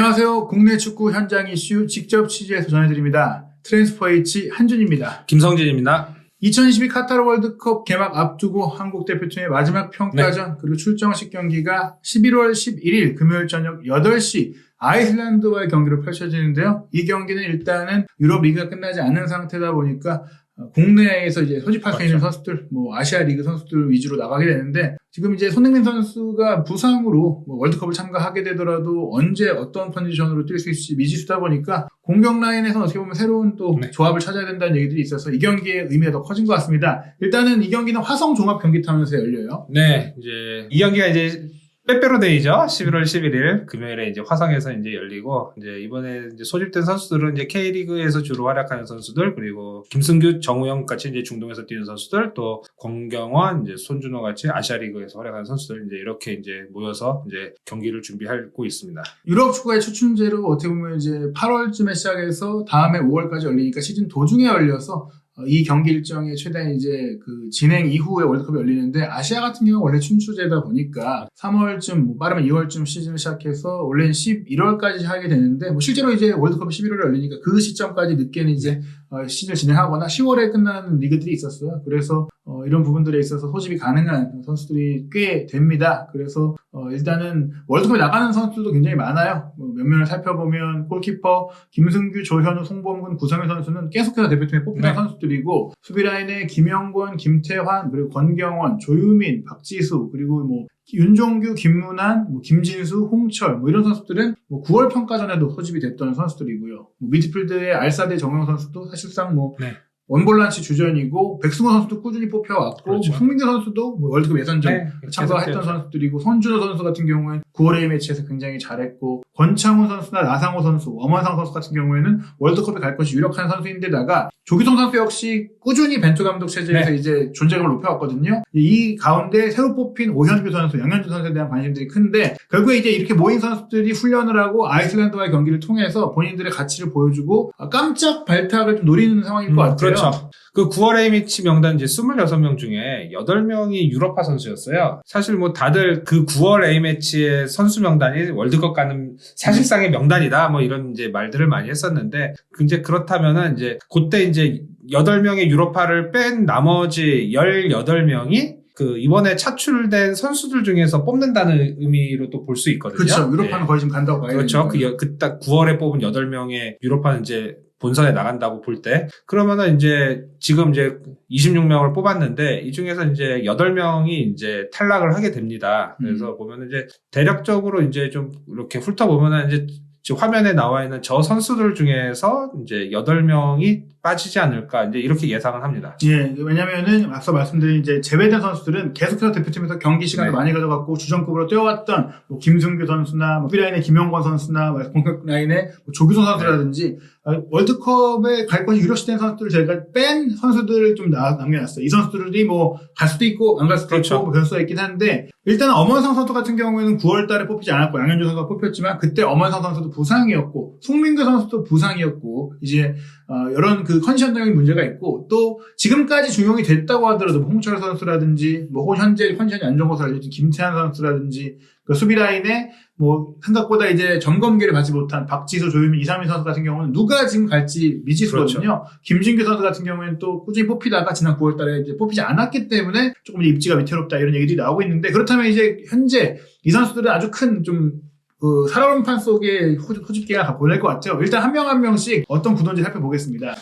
안녕하세요. 국내 축구 현장 이슈 직접 취재해서 전해드립니다. 트랜스퍼H 한준입니다. 김성진입니다. 2022 카타르 월드컵 개막 앞두고 한국 대표팀의 마지막 평가전 그리고 출정식 경기가 11월 11일 금요일 저녁 8시 아이슬란드와의 경기로 펼쳐지는데요. 이 경기는 일단은 유럽 리그가 끝나지 않은 상태다 보니까 국내에서 이제 소집할 수 있는 선수들, 아시아 리그 선수들 위주로 나가게 되는데, 지금 이제 손흥민 선수가 부상으로 월드컵을 참가하게 되더라도 언제 어떤 컨디션으로 뛸 수 있을지 미지수다 보니까 공격 라인에서는 어떻게 보면 새로운 또 조합을 찾아야 된다는 얘기들이 있어서 이 경기의 의미가 더 커진 것 같습니다. 일단은 이 경기는 화성 종합 경기타운에서 열려요. 네, 이제 이 경기가 이제 빼빼로데이죠. 11월 11일 금요일에 이제 화성에서 이제 열리고, 이제 이번에 이제 소집된 선수들은 이제 K리그에서 주로 활약하는 선수들, 그리고 김승규, 정우영 같이 이제 중동에서 뛰는 선수들, 또 권경원, 이제 손준호 같이 아시아 리그에서 활약하는 선수들, 이제 이렇게 이제 모여서 이제 경기를 준비하고 있습니다. 유럽 축구의 초춘제로 어떻게 보면 이제 8월쯤에 시작해서 다음에 5월까지 열리니까 시즌 도중에 열려서 이 경기 일정의 최대 이제 그 진행 이후에 월드컵이 열리는데, 아시아 같은 경우는 원래 춘추제다 보니까 3월쯤 빠르면 2월쯤 시즌을 시작해서 원래는 11월까지 하게 되는데, 실제로 이제 월드컵이 11월에 열리니까 그 시점까지 늦게는 이제 시즌을 진행하거나 10월에 끝나는 리그들이 있었어요. 그래서 이런 부분들에 있어서 소집이 가능한 선수들이 꽤 됩니다. 그래서 일단은 월드컵에 나가는 선수들도 굉장히 많아요. 몇 명을 살펴보면 골키퍼 김승규, 조현우, 송범근, 구성현 선수는 계속해서 대표팀에 뽑히는 선수들이고, 수비라인에 김영권, 김태환, 그리고 권경원, 조유민, 박지수, 그리고 윤종규, 김문환, 김진수, 홍철 이런 선수들은 9월 평가전에도 소집이 됐던 선수들이고요. 미드필드의 알사대 정영 선수도 사실상 원볼란치 주전이고, 백승호 선수도 꾸준히 뽑혀왔고, 그렇죠. 송민규 선수도 월드컵 예선전 참가했던 선수들이고, 손준호 선수 같은 경우에는 9월 A매치에서 굉장히 잘했고, 권창훈 선수나 나상호 선수, 엄원상 선수 같은 경우에는 월드컵에 갈 것이 유력한 선수인데다가 조규성 선수 역시 꾸준히 벤투 감독 체제에서 이제 존재감을 높여왔거든요. 이 가운데 새로 뽑힌 오현규 선수, 양현준 선수에 대한 관심들이 큰데, 결국에 이제 이렇게 모인 선수들이 훈련을 하고 아이슬란드와의 경기를 통해서 본인들의 가치를 보여주고 깜짝 발탁을 좀 노리는 상황일 것 같아요. 그렇죠. 그 9월 A매치 명단 이제 26명 중에 8명이 유럽파 선수였어요. 사실 다들 그 9월 A매치의 선수 명단이 월드컵 가는 사실상의 명단이다, 이런 이제 말들을 많이 했었는데, 이제 그렇다면은 이제 그때 이제 8명의 유럽파를 뺀 나머지 18명이 이번에 차출된 선수들 중에서 뽑는다는 의미로 또 볼 수 있거든요. 그렇죠. 유럽파는 거의 지금 간다고 봐야 그렇죠. 딱 9월에 뽑은 8명의 유럽파는 이제 본선에 나간다고 볼 때, 그러면은 이제 지금 이제 26명을 뽑았는데, 이 중에서 이제 8명이 이제 탈락을 하게 됩니다. 그래서 보면은 이제 대략적으로 이제 좀 이렇게 훑어보면은 이제 지금 화면에 나와 있는 저 선수들 중에서 이제 8명이 빠지지 않을까, 이제 이렇게 예상을 합니다. 예, 왜냐면은 앞서 말씀드린 이제 제외된 선수들은 계속해서 대표팀에서 경기 시간을 많이 가져갔고 주전급으로 뛰어왔던 김승규 선수나 수비라인의 김영권 선수나 공격 라인의 조규성 선수라든지 월드컵에 갈 것이 유력시된 선수들을 저희가 뺀 선수들을 좀 남겨놨어요. 이 선수들이 갈 수도 있고 안 갈 수도 있고 변수가 있긴 한데, 일단 엄원상 선수 같은 경우에는 9월 달에 뽑히지 않았고 양현준 선수가 뽑혔지만, 그때 엄원상 선수도 부상이었고 송민규 선수도 부상이었고, 이제 이런 컨디션적인 문제가 있고, 또 지금까지 중용이 됐다고 하더라도 홍철 선수라든지 현재 컨디션이 안 좋은 것으로 알려진 김태환 선수라든지, 수비 라인에 생각보다 이제 점검기를 받지 못한 박지수, 조유민, 이상민 선수 같은 경우는 누가 지금 갈지 미지수거든요. 그렇죠. 김진규 선수 같은 경우에는 또 꾸준히 뽑히다가 지난 9월 달에 이제 뽑히지 않았기 때문에 조금 입지가 위태롭다, 이런 얘기들이 나오고 있는데, 그렇다면 이제 현재 이 선수들은 아주 큰 살얼음판 속에 호집기가 보낼 것 같죠. 일단 한 명 한 명씩 어떤 구도인지 살펴보겠습니다.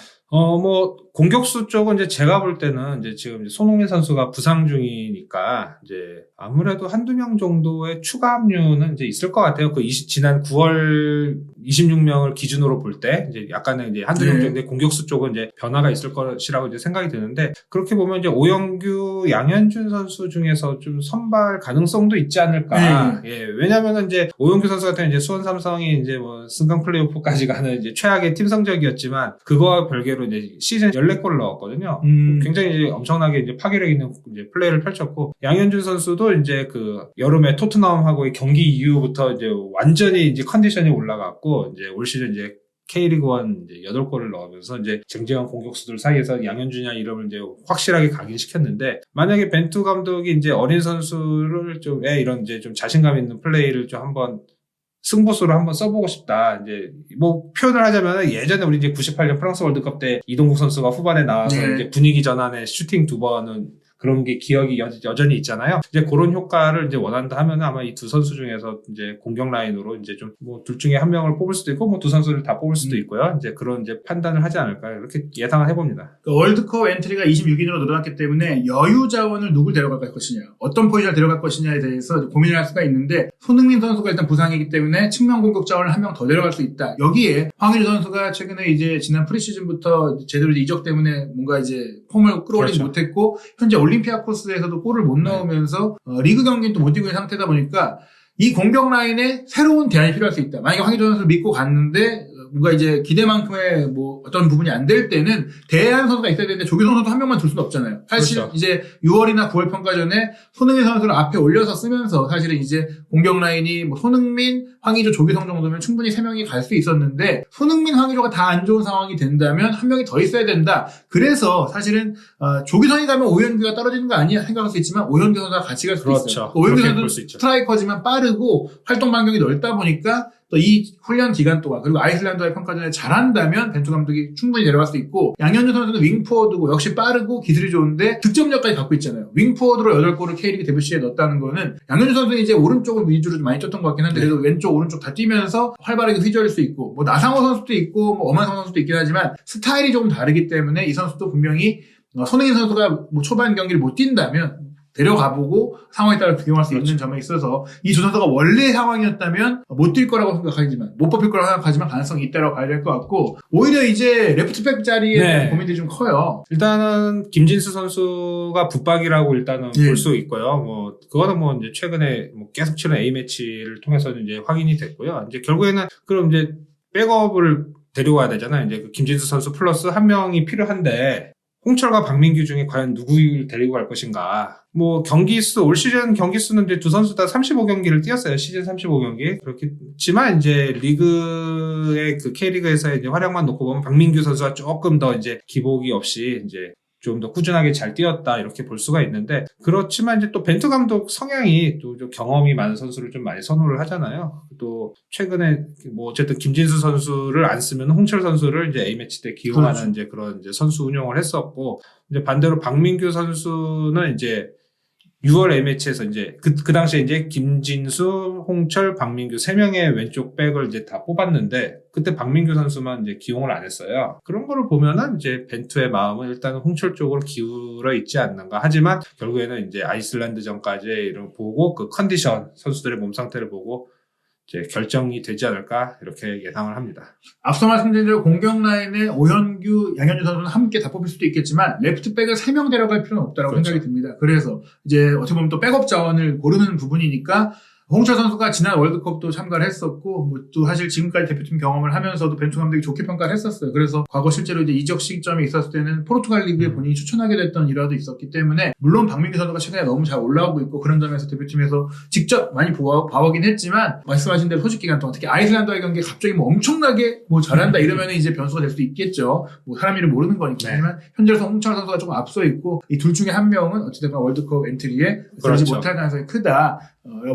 공격수 쪽은 이제 제가 볼 때는 이제 지금 이제 손흥민 선수가 부상 중이니까 이제 아무래도 한두 명 정도의 추가 합류는 이제 있을 것 같아요. 지난 9월 26명을 기준으로 볼 때 이제 약간의 이제 한두 명 정도의 공격수 쪽은 이제 변화가 있을 것이라고 이제 생각이 드는데, 그렇게 보면 이제 오영규, 양현준 선수 중에서 좀 선발 가능성도 있지 않을까. 예, 왜냐면은 이제 오영규 선수 같은 이제 수원 삼성이 이제 승강 플레이오프까지 가는 이제 최악의 팀 성적이었지만, 그거와 별개로 이제 시즌 14골을 넣었거든요. 굉장히 이제 엄청나게 이제 파괴력 있는 이제 플레이를 펼쳤고, 양현준 선수도 이제 여름에 토트넘하고의 경기 이후부터 이제 완전히 이제 컨디션이 올라갔고, 이제 올 시즌 이제 K리그1 이제 8골을 넣으면서 이제 쟁쟁한 공격수들 사이에서 양현준이라는 이름을 이제 확실하게 각인시켰는데, 만약에 벤투 감독이 이제 어린 선수를 이런 이제 좀 자신감 있는 플레이를 좀 한번 승부수를 한번 써보고 싶다. 이제 뭐 표현을 하자면 예전에 우리 이제 98년 프랑스 월드컵 때 이동국 선수가 후반에 나와서 네. 이제 분위기 전환에 슈팅 2번은 그런 게 기억이 여전히 있잖아요. 이제 그런 효과를 이제 원한다 하면 아마 이 두 선수 중에서 이제 공격 라인으로 이제 좀 뭐 둘 중에 한 명을 뽑을 수도 있고 뭐 두 선수를 다 뽑을 수도 있고요. 이제 그런 이제 판단을 하지 않을까 이렇게 예상을 해봅니다. 그 월드컵 엔트리가 26인으로 늘어났기 때문에 여유 자원을 누굴 데려갈 것이냐, 어떤 포지션을 데려갈 것이냐에 대해서 고민을 할 수가 있는데 손흥민 선수가 일단 부상이기 때문에 측면 공격 자원을 한 명 더 데려갈 수 있다. 여기에 황의조 선수가 최근에 이제 지난 프리시즌부터 제대로 이제 이적 때문에 뭔가 이제 폼을 끌어올리지 그렇죠. 못했고 현재 올림피아코스에서도 골을 못 넣으면서 리그 경기는 또 못 뛰고 있는 상태다 보니까 이 공격 라인에 새로운 대안이 필요할 수 있다. 만약에 황의조 선수를 믿고 갔는데 뭔가 이제 기대만큼의 뭐 어떤 부분이 안 될 때는 대안 선수가 있어야 되는데 조규성 선수 한 명만 둘 수는 없잖아요. 사실 그렇죠. 이제 6월이나 9월 평가전에 손흥민 선수를 앞에 올려서 쓰면서 사실은 이제 공격 라인이 뭐 손흥민, 황의조, 조규성 정도면 충분히 3명이 갈 수 있었는데 손흥민, 황의조가 다 안 좋은 상황이 된다면 한 명이 더 있어야 된다. 그래서 사실은 조규성이 가면 오현규가 떨어지는 거 아니야 생각할 수 있지만 오현규 선수가 같이 갈 수도 그렇죠. 있어요. 오현규 그렇게 볼 선수는 수 있죠. 스트라이커지만 빠르고 활동 반경이 넓다 보니까 또 이 훈련 기간 동안 그리고 아이슬란드와의 평가전에 잘한다면 벤투 감독이 충분히 데려갈 수 있고 양현종 선수는 윙포워드고 역시 빠르고 기술이 좋은데 득점력까지 갖고 있잖아요. 윙포워드로 8골을 K리그 데뷔 시에 넣었다는 거는 양현종 선수는 이제 오른쪽을 위주로 좀 많이 쪘던 것 같긴 한데 그래도 왼쪽 오른쪽 다 뛰면서 활발하게 휘저을 수 있고 뭐 나상호 선수도 있고 뭐 엄한성 선수도 있긴 하지만 스타일이 조금 다르기 때문에 이 선수도 분명히 손흥민 선수가 뭐 초반 경기를 못 뛴다면 데려가보고 상황에 따라 적용할 수 있는 점에 있어서 이 두 선수가 원래 상황이었다면 못 뛸 거라고 생각하지만 못 뽑힐 거라고 생각하지만 가능성이 있다고 봐야 될 것 같고 오히려 이제 레프트백 자리에 대한 고민들이 좀 커요. 일단은 김진수 선수가 붙박이라고 일단은 볼 수 있고요. 뭐 그거는 뭐 이제 최근에 뭐 계속 치는 A 매치를 통해서는 이제 확인이 됐고요. 이제 결국에는 그럼 이제 백업을 데려와야 되잖아요. 이제 그 김진수 선수 플러스 한 명이 필요한데 홍철과 박민규 중에 과연 누구를 데리고 갈 것인가. 뭐 경기수 올 시즌 경기수는 이제 두 선수 다 35경기를 뛰었어요. 시즌 35경기. 그렇겠지만 이제 리그의 그 K리그에서의 이제 활약만 놓고 보면 박민규 선수가 조금 더 이제 기복이 없이 이제 좀 더 꾸준하게 잘 뛰었다 이렇게 볼 수가 있는데 그렇지만 이제 또 벤투 감독 성향이 또 좀 경험이 많은 선수를 좀 많이 선호를 하잖아요. 또 최근에 뭐 어쨌든 김진수 선수를 안 쓰면 홍철 선수를 이제 A 매치 때 기용하는 그렇죠. 이제 그런 이제 선수 운영을 했었고 이제 반대로 박민규 선수는 이제 6월 A매치에서 이제 그 당시에 이제 김진수, 홍철, 박민규 3명의 왼쪽 백을 이제 다 뽑았는데 그때 박민규 선수만 이제 기용을 안 했어요. 그런 거를 보면은 이제 벤투의 마음은 일단은 홍철 쪽으로 기울어 있지 않는가. 하지만 결국에는 이제 아이슬란드전까지 이런 보고 그 컨디션 선수들의 몸 상태를 보고 이제 결정이 되지 않을까 이렇게 예상을 합니다. 앞서 말씀드린 대로 공격 라인에 오현규, 양현종 선수는 함께 다 뽑힐 수도 있겠지만 레프트백을 3명 데려갈 필요는 없다고 그렇죠. 생각이 듭니다. 그래서 이제 어떻게 보면 또 백업 자원을 고르는 부분이니까 홍철 선수가 지난 월드컵도 참가를 했었고, 뭐 또 사실 지금까지 대표팀 경험을 하면서도 벤투 감독이 좋게 평가를 했었어요. 그래서 과거 실제로 이제 이적 시점이 있었을 때는 포르투갈 리그에 본인이 추천하게 됐던 일화도 있었기 때문에, 물론 박민규 선수가 최근에 너무 잘 올라오고 있고, 그런 점에서 대표팀에서 직접 많이 봐오긴 했지만, 말씀하신 대로 소집 기간 동안, 특히 아이슬란드와의 경기에 갑자기 뭐 엄청나게 뭐 잘한다 이러면 이제 변수가 될 수도 있겠죠. 뭐 사람 이름 모르는 거니까. 네. 하지만 현재로서 홍철 선수가 조금 앞서 있고, 이 둘 중에 한 명은 어찌됐건 월드컵 엔트리에 들어오지 그렇죠. 못할 가능성이 크다.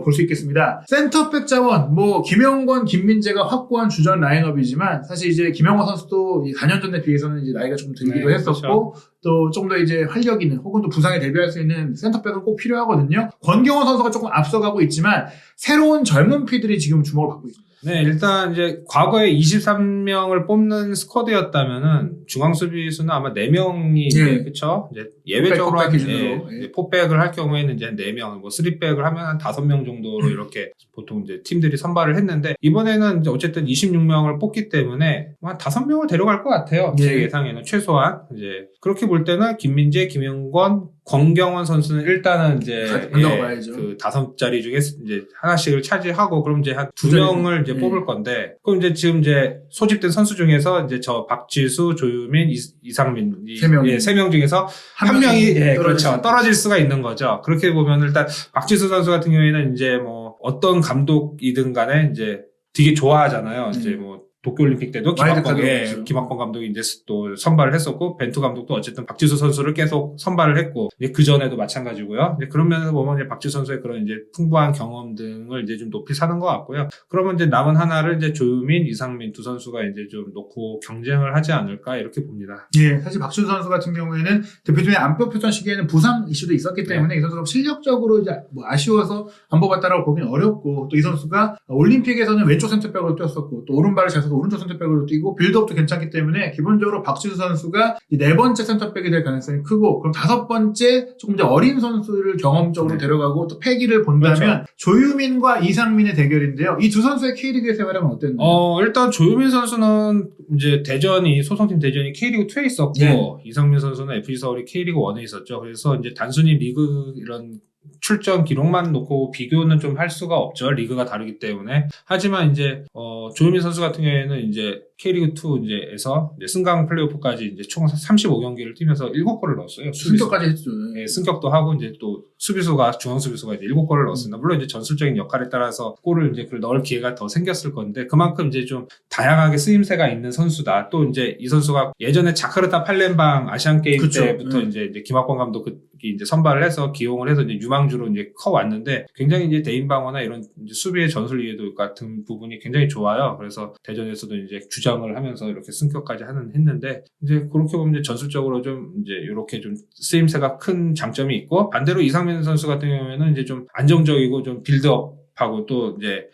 볼 수 있겠습니다. 센터백 자원, 뭐 김영권, 김민재가 확고한 주전 라인업이지만 사실 이제 김영권 선수도 4년 전에 비해서는 이제 나이가 좀 들기도 네, 했었고 그렇죠. 또 좀 더 이제 활력 있는 혹은 또 부상에 대비할 수 있는 센터백은 꼭 필요하거든요. 권경원 선수가 조금 앞서가고 있지만 새로운 젊은 피들이 지금 주목을 받고 있습니다. 네, 일단 이제 과거에 23명을 뽑는 스쿼드였다면은 중앙 수비수는 아마 4명이 이제 그쵸? 이제 예외적으로 포백 한 기준으로. 이제 포백을 할 경우에는 이제 4명, 뭐 3백을 하면 한 5명 정도로 이렇게 보통 이제 팀들이 선발을 했는데 이번에는 이제 어쨌든 26명을 뽑기 때문에 한 5명을 데려갈 것 같아요. 제 예상에는 최소한 이제 그렇게 볼 때는 김민재, 김영권, 권경원 선수는 일단은 이제 간다고 봐야죠. 그 5자리 중에 이제 하나씩을 차지하고 그럼 이제 한 2명을 이제 뽑을 건데 그럼 이제 지금 이제 소집된 선수 중에서 이제 저 박지수, 조유민, 이상민 이 3명. 3명 중에서 한 명이 그렇죠. 떨어질 수가 있는 거죠. 그렇게 보면 일단 박지수 선수 같은 경우에는 이제 뭐 어떤 감독이든 간에 이제 되게 좋아하잖아요. 이제 뭐 도쿄올림픽 때도 와일드카드 김학범 감독이 이제 또 선발을 했었고, 벤투 감독도 어쨌든 박지수 선수를 계속 선발을 했고, 이제 그 전에도 마찬가지고요. 이제 그런 면에서 보면 이제 박지수 선수의 그런 이제 풍부한 경험 등을 이제 좀 높이 사는 것 같고요. 그러면 이제 남은 하나를 이제 조유민, 이상민 두 선수가 이제 좀 놓고 경쟁을 하지 않을까 이렇게 봅니다. 예, 사실 박지수 선수 같은 경우에는 대표팀에 안 뽑혔던 시기에는 부상 이슈도 있었기 때문에 이 선수가 실력적으로 이제 뭐 아쉬워서 안 뽑았다라고 보기는 어렵고, 또 이 선수가 올림픽에서는 왼쪽 센터백으로 뛰었었고, 또 오른발을 잘 써서 오른쪽 센터백으로 뛰고 빌드업도 괜찮기 때문에 기본적으로 박지수 선수가 네 번째 센터백이 될 가능성이 크고, 그럼 다섯 번째 조금 이제 어린 선수를 경험적으로 데려가고 또 패기를 본다면 그렇죠. 조유민과 이상민의 대결인데요. 이 두 선수의 K리그의 생활은 어땠나요? 일단 조유민 선수는 이제 소속팀 대전이 K리그 2에 있었고, 네. 이상민 선수는 FC 서울이 K리그 1에 있었죠. 그래서 이제 단순히 리그 이런 출전 기록만 놓고 비교는 좀 할 수가 없죠. 리그가 다르기 때문에. 하지만 이제 조유민 선수 같은 경우에는 이제 K리그 2에서 승강 플레이오프까지 이제 총 35경기를 뛰면서 7골을 넣었어요. 승격까지 했죠. 네, 승격도 하고 이제 또 중앙 수비수가 이제 7골을 넣었습니다. 물론 이제 전술적인 역할에 따라서 골을 이제 넣을 기회가 더 생겼을 건데, 그만큼 이제 좀 다양하게 쓰임새가 있는 선수다. 또 이제 이 선수가 예전에 자카르타 팔렘방 아시안 게임 그쵸. 때부터 이제 김학권 감독이 이제 선발을 해서 기용을 해서 이제 유망주로 이제 커 왔는데, 굉장히 이제 대인 방어나 이런 이제 수비의 전술 이해도 같은 부분이 굉장히 좋아요. 그래서 대전에서도 이제 주장을 하면서 이렇게 승격까지 했는데, 이제 그렇게 보면 이제 전술적으로 좀 이제 이렇게 좀 쓰임새가 큰 장점이 있고, 반대로 이상민 선수 같은 경우에는 이제 좀 안정적이고 좀 빌드업하고, 또 이제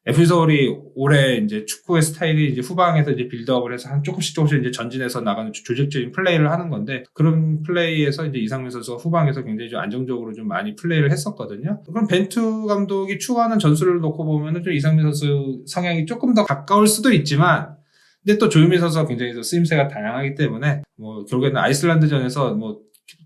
FC 서울이 올해 이제 축구의 스타일이 이제 후방에서 이제 빌드업을 해서 한 조금씩 이제 전진해서 나가는 조직적인 플레이를 하는 건데, 그런 플레이에서 이제 이상민 선수가 후방에서 굉장히 좀 안정적으로 좀 많이 플레이를 했었거든요. 그럼 벤투 감독이 추구하는 전술을 놓고 보면은 좀 이상민 선수 성향이 조금 더 가까울 수도 있지만, 근데 또 조유민 선수가 굉장히 쓰임새가 다양하기 때문에 뭐 결국에는 아이슬란드전에서 뭐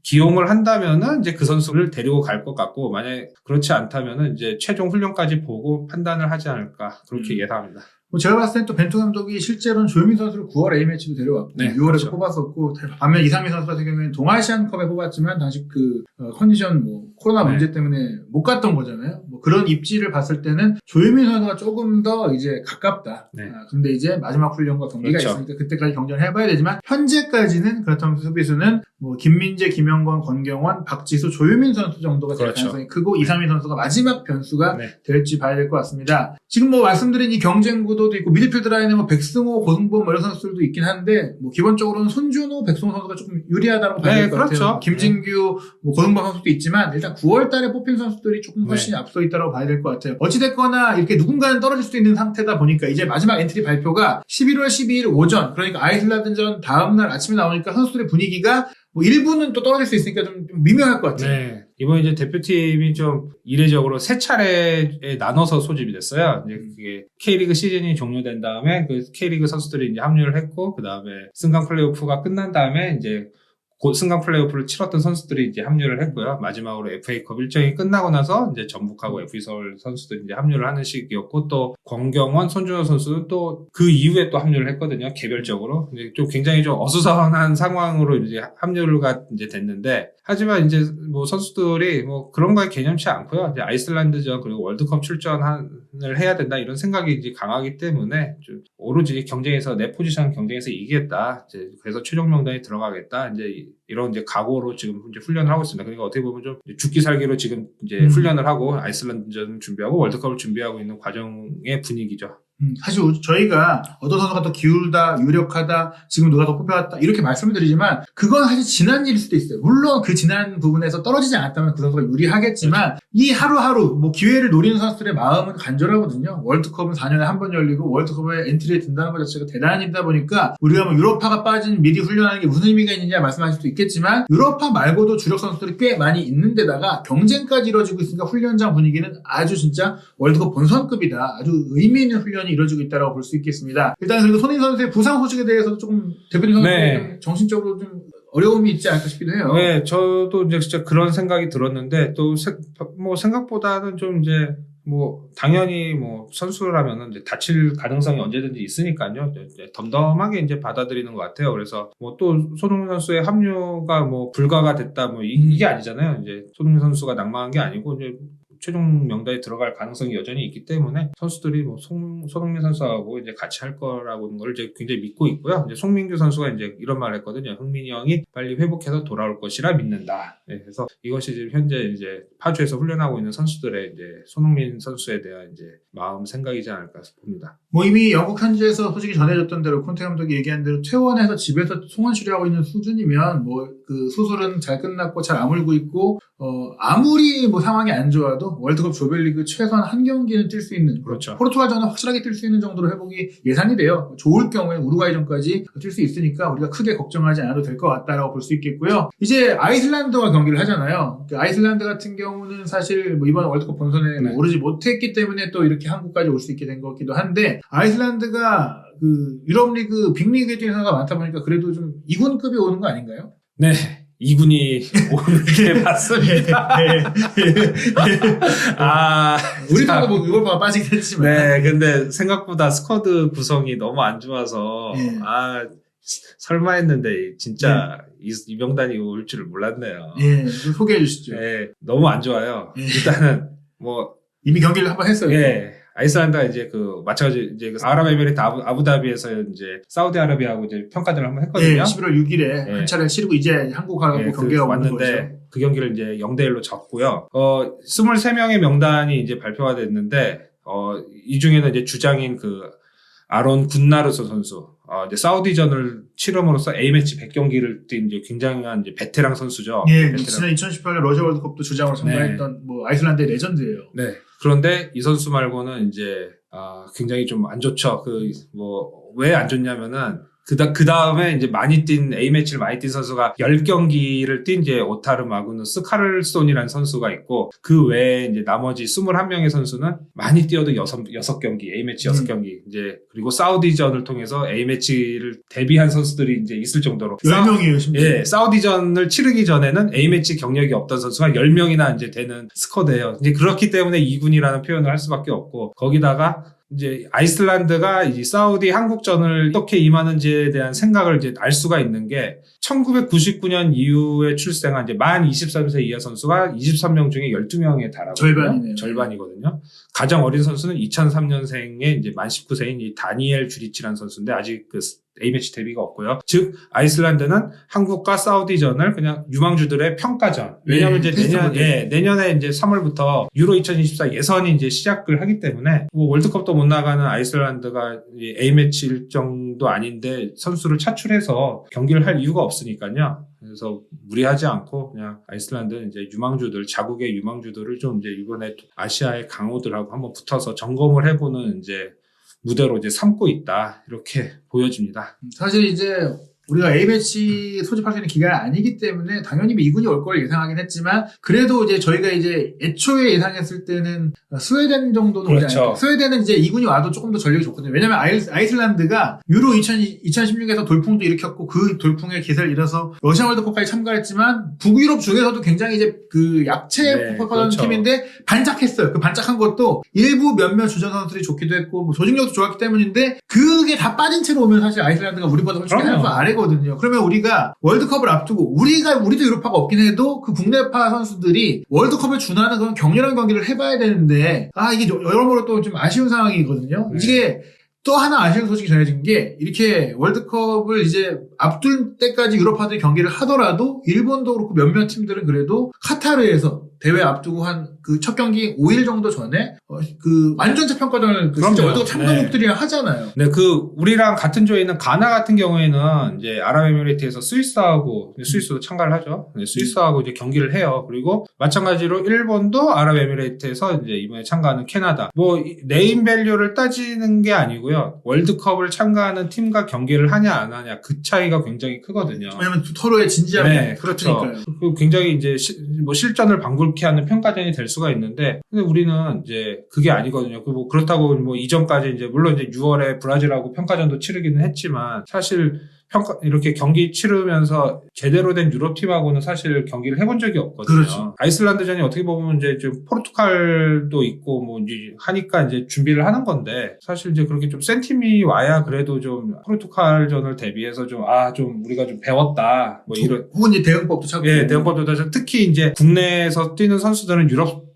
기용을 한다면은 이제 그 선수를 데리고 갈 것 같고, 만약에 그렇지 않다면은 이제 최종 훈련까지 보고 판단을 하지 않을까 그렇게 예상합니다. 뭐 제가 봤을 땐 또 벤투 감독이 실제로는 조유민 선수를 9월 A매치도 데려왔고, 네, 6월에도 그렇죠. 뽑았었고, 반면 이상민 선수 같은 경우에는 동아시안컵에 뽑았지만 당시 그 컨디션 뭐 코로나 네. 문제 때문에 못 갔던 거잖아요. 뭐 그런 입지를 봤을 때는 조유민 선수가 조금 더 이제 가깝다. 네. 근데 이제 마지막 훈련과 경기가 그렇죠. 있으니까 그때까지 경쟁을 해봐야 되지만, 현재까지는 그렇다면 수비수는 뭐 김민재, 김영권, 권경원, 박지수, 조유민 선수 정도가 될 그렇죠. 가능성이 크고, 이상민 선수가 마지막 변수가 네. 될지 봐야 될 것 같습니다. 지금 뭐 말씀드린 이 경쟁 구도도 있고, 미드필드 라인에 뭐 백승호, 고승범 뭐 이런 선수들도 있긴 한데, 뭐 기본적으로는 손준호, 백승호 선수가 조금 유리하다고 봐야 될 것 그렇죠. 같아요. 김진규, 뭐 고승범 선수도 있지만, 일단 9월 달에 뽑힌 선수들이 조금 훨씬 네. 앞서 있다고 봐야 될 것 같아요. 어찌됐거나 이렇게 누군가는 떨어질 수도 있는 상태다 보니까, 이제 마지막 엔트리 발표가 11월 12일 오전, 그러니까 아이슬란드전 다음날 아침에 나오니까 선수들의 분위기가 뭐 일부는 또 떨어질 수 있으니까 좀 미묘할 것 같아요. 네. 이번 이제 대표팀이 좀 이례적으로 세 차례에 나눠서 소집이 됐어요. 이제 그게 K리그 시즌이 종료된 다음에 그 K리그 선수들이 이제 합류를 했고, 그 다음에 승강 플레이오프가 끝난 다음에 이제 승강 플레이오프를 치렀던 선수들이 이제 합류를 했고요. 마지막으로 FA컵 일정이 끝나고 나서 이제 전북하고 FC 서울 선수들이 이제 합류를 하는 시기였고, 또 권경원, 손준호 선수는 또 그 이후에 또 합류를 했거든요. 개별적으로. 근데 좀 굉장히 좀 어수선한 상황으로 이제 합류가 이제 됐는데, 하지만 이제 뭐 선수들이 뭐 그런 거에 개념치 않고요. 이제 아이슬란드전 그리고 월드컵 출전을 해야 된다 이런 생각이 이제 강하기 때문에 좀 오로지 경쟁에서 내 포지션 경쟁에서 이기겠다. 이제 그래서 최종 명단에 들어가겠다. 이제 이런 이제 각오로 지금 이제 훈련을 하고 있습니다. 그러니까 어떻게 보면 좀 죽기 살기로 지금 이제 훈련을 하고 아이슬란드전 준비하고 월드컵을 준비하고 있는 과정의 분위기죠. 사실 저희가 어떤 선수가 더 기울다, 유력하다, 지금 누가 더 뽑혀왔다 이렇게 말씀을 드리지만, 그건 사실 지난 일일 수도 있어요. 물론 그 지난 부분에서 떨어지지 않았다면 그 선수가 유리하겠지만, 이 하루하루 뭐 기회를 노리는 선수들의 마음은 간절하거든요. 월드컵은 4년에 한 번 열리고 월드컵에 엔트리에 든다는 것 자체가 대단한 일이다 보니까, 우리가 뭐 유럽파가 빠진 미리 훈련하는 게 무슨 의미가 있느냐 말씀하실 수도 있겠지만, 유럽파 말고도 주력 선수들이 꽤 많이 있는 데다가 경쟁까지 이루어지고 있으니까 훈련장 분위기는 아주 진짜 월드컵 본선급이다. 아주 의미 있는 훈련이 이루어지고 있다고 볼 수 있겠습니다. 일단 그리고 손흥민 선수의 부상 소식에 대해서도 조금 대표님 선수의 네. 정신적으로 좀 어려움이 있지 않을까 싶기도 해요. 네, 저도 이제 진짜 그런 생각이 들었는데, 또 뭐 생각보다는 좀 이제 뭐 당연히 뭐 선수라면은 이제 다칠 가능성이 언제든지 있으니까요. 이제 덤덤하게 이제 받아들이는 것 같아요. 그래서 뭐 또 손흥민 선수의 합류가 뭐 불가가 됐다 뭐 이게 아니잖아요. 이제 손흥민 선수가 낙마한 게 아니고 이제 최종 명단에 들어갈 가능성이 여전히 있기 때문에 선수들이 뭐 손흥민 선수하고 이제 같이 할 거라고 걸 이제 굉장히 믿고 있고요. 이제 송민규 선수가 이제 이런 말을 했거든요. 흥민이 형이 빨리 회복해서 돌아올 것이라 믿는다. 네, 그래서 이것이 지금 현재 이제 파주에서 훈련하고 있는 선수들의 이제 손흥민 선수에 대한 이제 마음 생각이지 않을까 봅니다. 뭐 이미 영국 현지에서 소식이 전해졌던 대로 콘테 감독이 얘기한 대로 퇴원해서 집에서 송원 치료하고 있는 수준이면 뭐 그 수술은 잘 끝났고 잘 아물고 있고 아무리 뭐 상황이 안 좋아도 월드컵 조별리그 최소한 한 경기는 뛸 수 있는 그렇죠. 포르투갈전은 확실하게 뛸 수 있는 정도로 회복이 예상이 돼요. 좋을 경우에 우루과이전까지 뛸 수 있으니까 우리가 크게 걱정하지 않아도 될 것 같다라고 볼 수 있겠고요. 이제 아이슬란드와 경기를 하잖아요. 아이슬란드 같은 경우는 사실 뭐 이번 월드컵 본선에 네. 오르지 못했기 때문에 또 이렇게 한국까지 올 수 있게 된 것 같기도 한데 아이슬란드가 그 유럽리그 빅리그에 뛰는 선수가 많다 보니까 그래도 좀 2군급이 오는 거 아닌가요? 네. 2군이 오는 게 맞습니다. 우리도 뭐 이걸 봐 빠지긴 했지만. 네, 근데 생각보다 스쿼드 구성이 너무 안 좋아서, 설마 했는데, 진짜, 이 명단이 올 줄을 몰랐네요. 예, 좀 소개해 주시죠. 네, 너무 안 좋아요. 일단은, 이미 경기를 한번 했어요. 예. 아이슬란드가 이제 마찬가지, 이제 아랍에미리트 아부다비에서 이제 사우디아라비아하고 이제 평가전을 한번 했거든요. 11월 6일에 한 차례 치르고 이제 한국하고 경기가 왔는데, 그 경기를 이제 0대1로 졌고요. 23명의 명단이 이제 발표가 됐는데, 이 중에는 이제 주장인 아론 굿나르소 선수, 이제 사우디전을 치름으로써 A매치 100경기를 뛴 이제 굉장한 이제 베테랑 선수죠. 예, 지난 2018년 러시아 월드컵도 주장으로 참가했던 뭐 아이슬란드의 레전드예요. 네. 그런데 이 선수 말고는 이제 굉장히 좀 안 좋죠. 왜 안 좋냐면은 그 다음에 이제 A매치를 많이 뛴 선수가 10경기를 뛴 이제 오타르 마그누스 카를손이라는 선수가 있고, 그 외에 이제 나머지 21명의 선수는 많이 뛰어도 6경기, A매치 6경기, 이제, 그리고 사우디전을 통해서 A매치를 데뷔한 선수들이 이제 있을 정도로. 10명이에요, 심지어. 예, 사우디전을 치르기 전에는 A매치 경력이 없던 선수가 10명이나 이제 되는 스쿼드예요. 이제 그렇기 때문에 2군이라는 표현을 할 수밖에 없고, 거기다가 이제 아이슬란드가 이 사우디 한국전을 어떻게 임하는지에 대한 생각을 이제 알 수가 있는 게 1999년 이후에 출생한 이제 만 23세 이하 선수가 23명 중에 12명에 달하거든요. 절반이거든요. 가장 어린 선수는 2003년생의 이제 만 19세인 이 다니엘 주리치라는 선수인데 아직 A매치 데뷔가 없고요. 즉 아이슬란드는 한국과 사우디전을 그냥 유망주들의 평가전. 왜냐하면 이제 내년에 이제 3월부터 유로 2024 예선이 이제 시작을 하기 때문에 뭐 월드컵도 못 나가는 아이슬란드가 A매치 일정도 아닌데 선수를 차출해서 경기를 할 이유가 없으니까요. 그래서 무리하지 않고 그냥 아이슬란드는 이제 자국의 유망주들을 좀 이제 이번에 아시아의 강호들하고 한번 붙어서 점검을 해보는 이제 무대로 이제 삼고 있다. 이렇게 보여집니다. 사실 이제 우리가 A매치 소집할 수 있는 기간이 아니기 때문에 당연히 2군이 올 걸 예상하긴 했지만 그래도 이제 저희가 이제 애초에 예상했을 때는 스웨덴 정도는 오지 않을까. 스웨덴은 이제 2군이 와도 조금 더 전력이 좋거든요. 왜냐면 아이슬란드가 유로 2016에서 돌풍도 일으켰고 그 돌풍의 기세를 이뤄서 러시아 월드컵까지 참가했지만 북유럽 중에서도 굉장히 이제 약체 퍼포먼 팀인데 반짝했어요. 그 반짝한 것도 일부 몇몇 주전 선수들이 좋기도 했고 뭐 조직력도 좋았기 때문인데 그게 다 빠진 채로 오면 사실 아이슬란드가 우리보다 훨씬 한수 아래 거든요. 그러면 우리가 월드컵을 앞두고 우리도 유럽파가 없긴 해도 그 국내파 선수들이 월드컵에 준하는 그런 격렬한 경기를 해봐야 되는데 이게 여러모로 또 좀 아쉬운 상황이거든요. 이게 또 하나 아쉬운 소식이 전해진 게 이렇게 월드컵을 이제 앞둘 때까지 유럽파들이 경기를 하더라도 일본도 그렇고 몇몇 팀들은 그래도 카타르에서 대회 앞두고 한 그 첫 경기 5일 정도 전에 그 완전체 평가전을 진짜 월드컵 참가국들이랑 하잖아요. 네, 우리랑 같은 조에 있는 가나 같은 경우에는 이제 아랍에미리트에서 스위스도 참가를 하죠. 스위스하고 이제 경기를 해요. 그리고 마찬가지로 일본도 아랍에미리트에서 이제 이번에 참가하는 캐나다. 뭐 네임 밸류를 따지는 게 아니고요. 월드컵을 참가하는 팀과 경기를 하냐 안 하냐 그 차이가 굉장히 크거든요. 왜냐면 서로의 진지함이 네, 그렇죠. 굉장히 이제 실전을 방불케 하는 평가전이 될 수가 있는데, 근데 우리는 이제 그게 아니거든요. 그렇다고 뭐 이전까지 이제 물론 이제 6월에 브라질하고 평가전도 치르기는 했지만 사실 이렇게 경기 치르면서 제대로 된 유럽팀하고는 사실 경기를 해본 적이 없거든요. 그렇죠. 아이슬란드전이 어떻게 보면 이제 좀 포르투갈도 있고 뭐 이제 하니까 이제 준비를 하는 건데, 사실 이제 그렇게 좀 센 팀이 와야 그래도 좀 포르투갈전을 대비해서 좀 우리가 좀 배웠다. 뭐 이런. 혹은 이제 대응법도 찾고. 예, 대응법도 찾고. 특히 이제 국내에서 뛰는 선수들은 유럽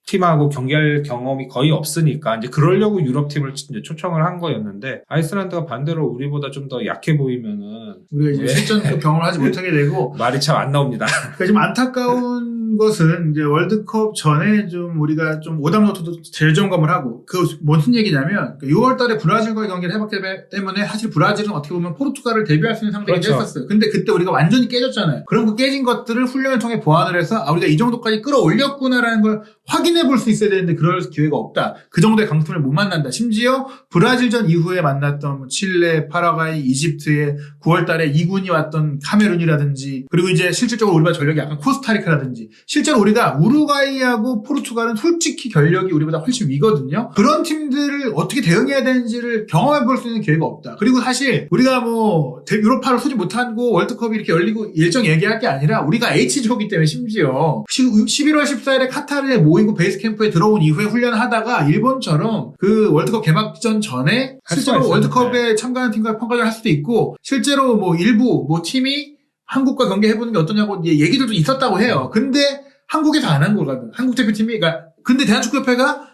팀하고 경기할 경험이 거의 없으니까 이제 그러려고 유럽 팀을 이제 초청을 한 거였는데 아이슬란드가 반대로 우리보다 좀 더 약해 보이면은 우리가 이제 실전도 경험을 하지 못하게 되고 말이 참 안 나옵니다. 그러니까 좀 안타까운 것은 이제 월드컵 전에 좀 우리가 좀 오답노트도 재점검을 하고 그 무슨 얘기냐면 6월달에 브라질과의 경기를 해봤기 때문에 사실 브라질은 어떻게 보면 포르투갈을 대비할 수 있는 상대이긴 그렇죠. 했었어요. 근데 그때 우리가 완전히 깨졌잖아요. 그럼 그 깨진 것들을 훈련을 통해 보완을 해서 우리가 이 정도까지 끌어올렸구나라는 걸 확인해 볼 수 있어야 되는데 그럴 기회가 없다. 그 정도의 강팀을 못 만난다. 심지어 브라질전 이후에 만났던 뭐 칠레, 파라과이, 이집트의 9월달에 2군이 왔던 카메룬이라든지 그리고 이제 실질적으로 우리보다 전력이 약간 코스타리카라든지 실제로 우리가 우루과이하고 포르투갈은 솔직히 전력이 우리보다 훨씬 위거든요. 그런 팀들을 어떻게 대응해야 되는지를 경험해 볼 수 있는 기회가 없다. 그리고 사실 우리가 뭐 유로파를 소집 못하고 월드컵이 이렇게 열리고 일정 얘기할 게 아니라 우리가 H조기 때문에 심지어 11월 14일에 카타르에 모이고 베이스 캠프에 들어온 이후에 훈련하다가 일본처럼 그 월드컵 개막전 전에 실제로 월드컵에 참가하는 팀과 평가를 할 수도 있고 실제로 뭐 일부 뭐 팀이 한국과 경기 해보는 게 어떠냐고 얘기들도 있었다고 해요. 근데 한국에서 안 한 거거든. 한국 대표팀이 그러니까 근데 대한축구협회가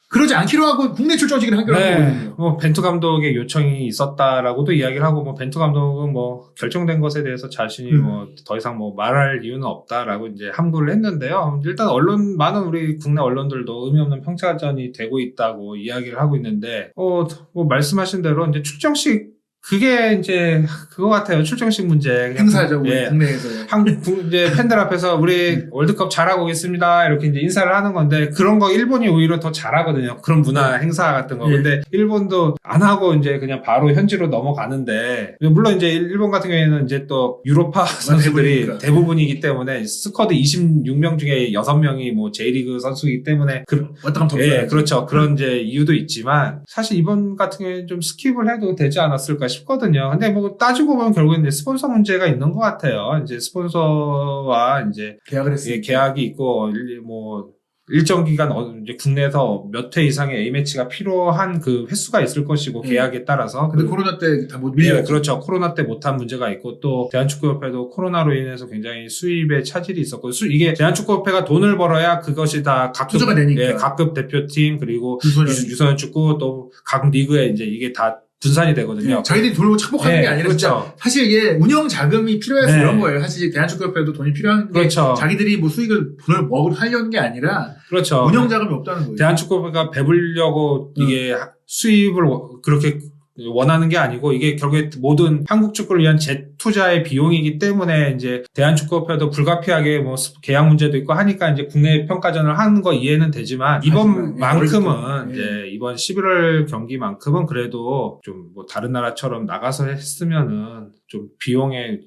그러지 않기로 하고 국내 출정식을 하기로 한 거거든요. 뭐 벤투 감독의 요청이 있었다라고도 이야기를 하고 뭐 벤투 감독은 뭐 결정된 것에 대해서 자신이 뭐 더 이상 뭐 말할 이유는 없다라고 이제 함구를 했는데요. 일단 많은 우리 국내 언론들도 의미 없는 평가전이 되고 있다고 이야기를 하고 있는데 뭐 말씀하신 대로 이제 출정식 그게 이제 그거 같아요. 출정식 문제. 행사죠, 우리 국내에서. 이제 팬들 앞에서 우리 월드컵 잘하고 오겠습니다. 이렇게 이제 인사를 하는 건데 그런 거 일본이 오히려 더 잘하고요. 그런 문화 행사 같은 거. 근데 일본도 안 하고 이제 그냥 바로 현지로 넘어가는데 물론 이제 일본 같은 경우에는 이제 또 유로파 선수들이 대부분이기 때문에 스쿼드 26명 중에 6명이 뭐 J리그 선수이기 때문에 그렇죠. 그런 이제 이유도 있지만 사실 이번 같은 경우에는 좀 스킵을 해도 되지 않았을까 싶거든요. 근데 뭐 따지고 보면 결국엔 이제 스폰서 문제가 있는 것 같아요. 이제 스폰서와 이제 계약이 있고 뭐 일정 기간 이제 국내에서 몇 회 이상의 A매치가 필요한 그 횟수가 있을 것이고 계약에 따라서. 근데 코로나 때 다 못 밀렸죠. 그렇죠. 코로나 때 못한 문제가 있고 또 대한축구협회도 코로나로 인해서 굉장히 수입에 차질이 있었고 이게 대한축구협회가 돈을 벌어야 그것이 다 투자가 되니까. 각급 대표팀 그리고 유소년 축구 또 각 리그에 이제 이게 다 분산이 되거든요. 저희들이 돈을 착복하는 게 아니라 진짜 사실 이게 운영 자금이 필요해서 그런 거예요. 사실 대한축구협회도 돈이 필요한 게 자기들이 뭐 돈을 하려는 게 아니라 운영 자금이 없다는 거예요. 대한축구협회가 배불려고 이게 수입을 그렇게 원하는 게 아니고 이게 결국에 모든 한국 축구를 위한 재투자의 비용이기 때문에 이제 대한축구협회도 불가피하게 뭐 계약 문제도 있고 하니까 이제 국내 평가전을 하는 거 이해는 되지만 이번만큼은 이제 이번 11월 경기만큼은 그래도 좀 뭐 다른 나라처럼 나가서 했으면은 좀 비용에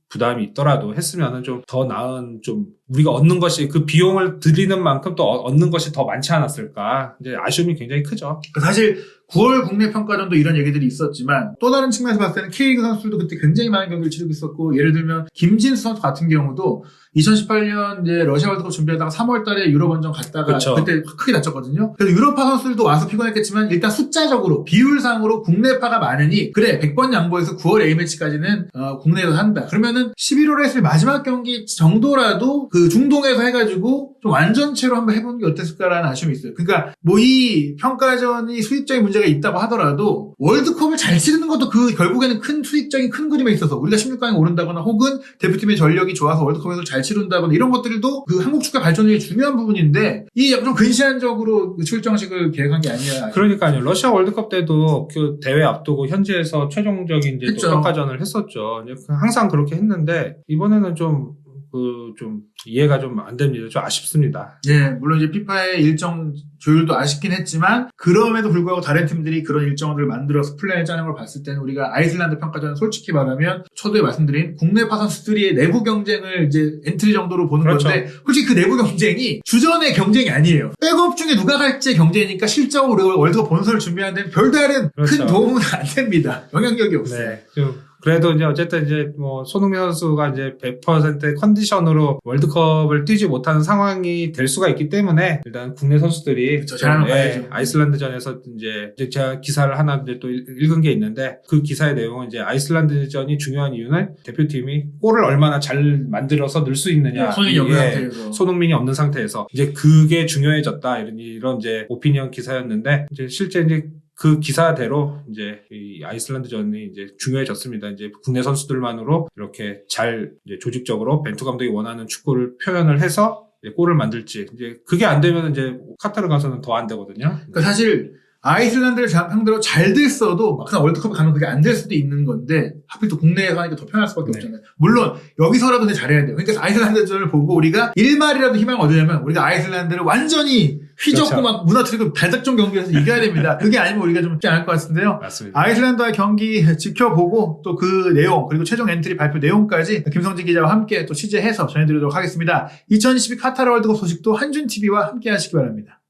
부담이 있더라도 했으면은 좀 더 나은 좀 우리가 얻는 것이 그 비용을 들이는 만큼 또 얻는 것이 더 많지 않았을까. 이제 아쉬움이 굉장히 크죠. 사실 9월 국내 평가전도 이런 얘기들이 있었지만 또 다른 측면에서 봤을 때는 K리그 선수들도 그때 굉장히 많은 경기를 치르고 있었고 예를 들면 김진수 선수 같은 경우도 2018년 이제 러시아 월드컵 준비하다가 3월 달에 유럽원정 갔다가 그때 크게 다쳤거든요. 그래서 유럽파 선수들도 와서 피곤했겠지만 일단 숫자적으로 비율상으로 국내파가 많으니 그래 100번 양보해서 9월 A매치까지는 국내에서 한다. 그러면은 11월에 했을 마지막 경기 정도라도 그 중동에서 해가지고 좀 완전체로 한번 해보는 게 어땠을까라는 아쉬움이 있어요. 그러니까 뭐 이 평가전이 수익적인 문제가 있다고 하더라도 월드컵을 잘 치르는 것도 그 결국에는 큰 수익적인 큰 그림에 있어서 우리가 16강에 오른다거나 혹은 대표팀의 전력이 좋아서 월드컵에서 잘 치른다거나 이런 것들도 그 한국 축구 발전에 위해 중요한 부분인데 이 약간 좀 근시안적으로 그 출정식을 계획한 게 아니야. 그러니까요. 러시아 월드컵 때도 그 대회 앞두고 현지에서 최종적인 이제 또 평가전을 했었죠. 항상 그렇게 했는데 이번에는 좀 이해가 좀 안 됩니다. 좀 아쉽습니다. 예, 물론 이제 피파의 일정 조율도 아쉽긴 했지만 그럼에도 불구하고 다른 팀들이 그런 일정들을 만들어서 플랜을 짜는 걸 봤을 때는 우리가 아이슬란드 평가전은 솔직히 말하면 초도에 말씀드린 국내파 선수들의 내부 경쟁을 이제 엔트리 정도로 보는 건데 솔직히 그 내부 경쟁이 주전의 경쟁이 아니에요. 백업 중에 누가 갈지 경쟁이니까 실적으로 월드컵 본선을 준비하는 데는 별다른 큰 도움은 안 됩니다. 영향력이 없어요. 네, 좀 그래도 이제 어쨌든 이제 뭐 손흥민 선수가 이제 100%의 컨디션으로 월드컵을 뛰지 못하는 상황이 될 수가 있기 때문에 일단 국내 선수들이 그쵸, 잘하는 봐야죠. 아이슬란드전에서 이제 제가 기사를 하나 이제 또 읽은 게 있는데 그 기사의 내용은 이제 아이슬란드전이 중요한 이유는 대표팀이 골을 얼마나 잘 만들어서 넣을 수 있느냐. 손흥민이 없는 상태에서. 손흥민이 없는 상태에서 이제 그게 중요해졌다 이런 이제 오피니언 기사였는데 이제 실제 이제 그 기사대로 이제 이 아이슬란드전이 이제 중요해졌습니다. 이제 국내 선수들만으로 이렇게 잘 이제 조직적으로 벤투 감독이 원하는 축구를 표현을 해서 이제 골을 만들지. 이제 그게 안 되면 이제 카타르 가서는 더 안 되거든요. 그러니까 사실 아이슬란드를 상대로 잘 됐어도 막상 월드컵에 가면 그게 안 될 수도 있는 건데 하필 또 국내에서 하니까 더 편할 수밖에 네. 없잖아요. 물론 여기서라도 근데 잘해야 돼요. 그러니까 아이슬란드전을 보고 우리가 1말이라도 희망을 얻으려면 우리가 아이슬란드를 완전히 휘젓고 그렇죠. 막 무너뜨리고 발작전 경기에서 이겨야 됩니다. 그게 아니면 우리가 좀 쉽지 않을 것 같은데요. 맞습니다. 아이슬란드와 경기 지켜보고 또 그 내용 그리고 최종 엔트리 발표 내용까지 김성진 기자와 함께 또 취재해서 전해드리도록 하겠습니다. 2022 카타르 월드컵 소식도 한준TV와 함께 하시기 바랍니다.